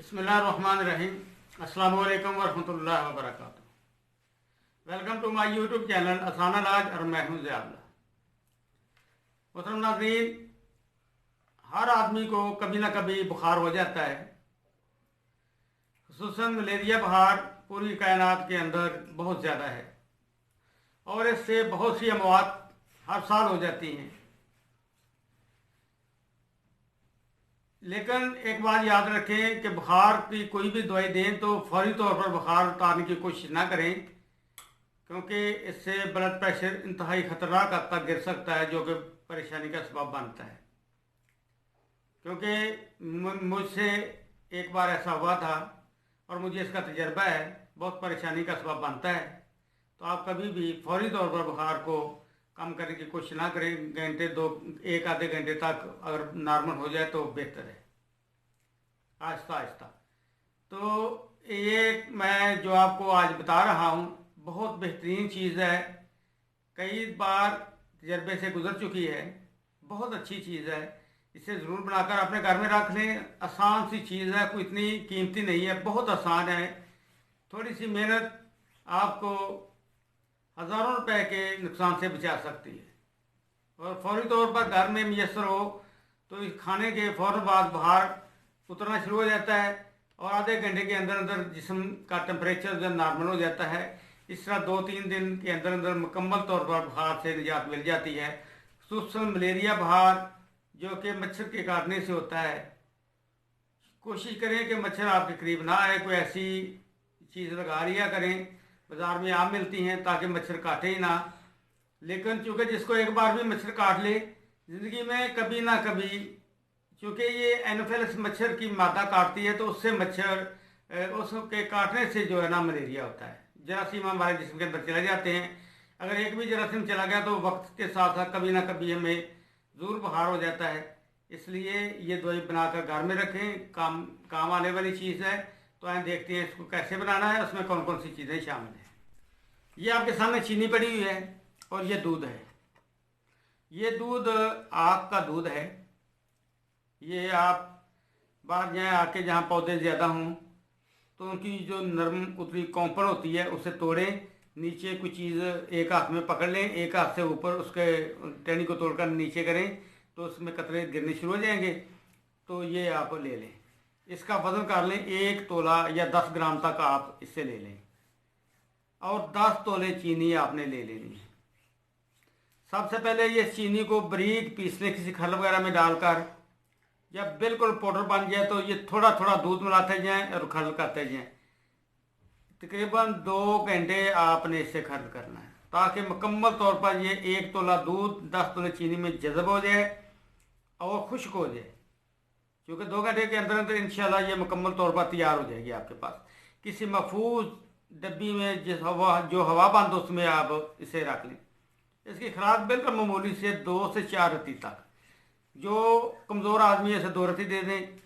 बिस्मिल्लाहिर्रहमानिर्रहीम। अस्सलामु अलैकुम वरहमतुल्लाहि वबरकातुहू। Welcome to my YouTube channel आसान इलाज और मैं हूं ज़ियाउल्लाह। मोहतरम नाज़रीन, हर आदमी को कभी ना कभी बुखार हो जाता है। खुसूसन मलेरिया बुखार पूरी कायनात के अंदर बहुत ज़्यादा है और इससे बहुत सी अमवात हर साल हो जाती हैं। लेकिन एक बात याद रखें कि बुखार की कोई भी दवाई दें तो फौरी तौर पर बुखार उतारने की कोशिश ना करें, क्योंकि इससे ब्लड प्रेशर इंतहाई ख़तरनाक हद तक गिर सकता है, जो कि परेशानी का सबब बनता है। क्योंकि मुझसे एक बार ऐसा हुआ था और मुझे इसका तजर्बा है, बहुत परेशानी का सबब बनता है। तो आप कभी भी फौरी तौर पर बुखार को कम करने की कोशिश ना करें। घंटे दो एक आधे घंटे तक अगर नॉर्मल हो जाए तो बेहतर है, आहिस्ता आहिस्ता। तो ये मैं जो आपको आज बता रहा हूँ बहुत बेहतरीन चीज़ है, कई बार तजर्बे से गुजर चुकी है, बहुत अच्छी चीज़ है। इसे ज़रूर बनाकर अपने घर में रख लें। आसान सी चीज़ है, कोई इतनी कीमती नहीं है, बहुत आसान है। थोड़ी सी मेहनत आपको हज़ारों रुपए के नुकसान से बचा सकती है। और फौरी तौर पर घर में मैसर हो तो इस खाने के फ़ौरन बाद बाहर उतरना शुरू हो जाता है और आधे घंटे के अंदर अंदर जिस्म का टेम्परेचर जो नॉर्मल हो जाता है। इस तरह 2-3 दिन के अंदर अंदर मुकम्मल तौर पर बुखार से निजात मिल जाती है। खुसूसन मलेरिया बुखार जो कि मच्छर के काटने से होता है, कोशिश करें कि मच्छर आपके करीब ना आए। कोई ऐसी चीज़ लगा लिया करें, बाज़ार में आम मिलती हैं, ताकि मच्छर काटे ही ना। लेकिन चूँकि जिसको एक बार भी मच्छर काट ले ज़िंदगी में कभी ना कभी, चूँकि ये एनोफिलस मच्छर की मादा काटती है, तो उससे मच्छर उसके काटने से जो है ना मलेरिया होता है। जरासीम हमारे जिस्म के अंदर चले जाते हैं। अगर एक भी जरासीम चला गया तो वक्त के साथ साथ कभी ना कभी हमें ज़रूर बुखार हो जाता है। इसलिए ये दवाई बनाकर घर में रखें, काम आने वाली चीज़ है। तो आए देखते हैं इसको कैसे बनाना है, उसमें कौन कौन सी चीज़ें शामिल हैं। ये आपके सामने चीनी पड़ी हुई है और ये दूध है। ये दूध आग का दूध है। ये आप बाहर जाएँ आके जहाँ पौधे ज़्यादा हों तो उनकी जो नरम उतरी कौंपड़ होती है उसे तोड़ें, नीचे कुछ चीज़ एक हाथ में पकड़ लें, एक हाथ से ऊपर उसके टहनी को तोड़कर नीचे करें तो उसमें कतरे गिरने शुरू हो जाएंगे। तो ये आप ले लें, इसका वज़न कर लें 1 तोला या 10 ग्राम तक आप इससे ले लें और 10 तोले चीनी आपने ले लेनी है। सबसे पहले ये चीनी को बारीक पीस लें किसी खल वगैरह में डालकर। जब बिल्कुल पाउडर बन जाए तो ये थोड़ा थोड़ा दूध मिलाते जाएं और खल करते जाएं। तकरीबन 2 घंटे आपने इसे खल करना है, ताकि मुकम्मल तौर पर ये 1 तोला दूध 10 तोले चीनी में जज़ब हो जाए और खुश्क हो जाए। क्योंकि 2 घंटे के अंदर अंदर इंशाल्लाह ये मुकम्मल तौर पर तैयार हो जाएगी आपके पास। किसी महफूज डब्बी में जो हवा बंद उसमें आप इसे रख लें। इसकी खुराक बिल्कुल मामूली से 2 से 4 रत्ती तक। जो कमज़ोर आदमी है उसे 2 रत्ती दे दें,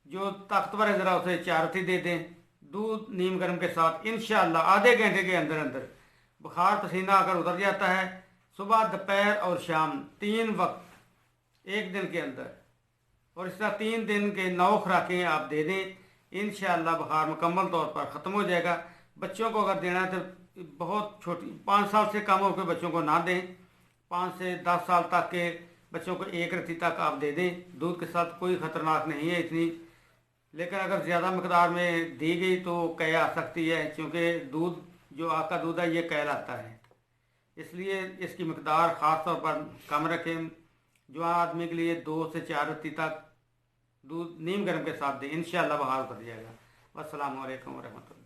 जो ताकतवर है ज़रा उसे 4 रत्ती दे दें, दूध नीम गर्म के साथ। इंशाअल्लाह आधे घंटे के अंदर अंदर बुखार पसीना आकर उतर जाता है। सुबह दोपहर और शाम 3 वक्त एक दिन के अंदर, और इस तरह 3 दिन के 9 खुराकें आप दे दें। इंशाअल्लाह बुखार मुकम्मल तौर पर ख़त्म हो जाएगा। बच्चों को अगर देना है तो बहुत छोटी 5 साल से कम होकर बच्चों को ना दें। 5 से 10 साल तक के बच्चों को 1 रत्ती तक आप दे दें। दूध के साथ कोई ख़तरनाक नहीं है इतनी, लेकिन अगर ज़्यादा मकदार में दी गई तो कै आ सकती है, क्योंकि दूध जो आग का दूध है ये कैल आता है। इसलिए इसकी मकदार ख़ास तौर पर कम रखें। जवान आदमी के लिए 2 से 4 रत्ती तक दूध नीम गर्म के साथ दें, इंशाअल्लाह बुखार उतर जाएगा। अस्सलामु अलैकुम वरहमतुल्लाह।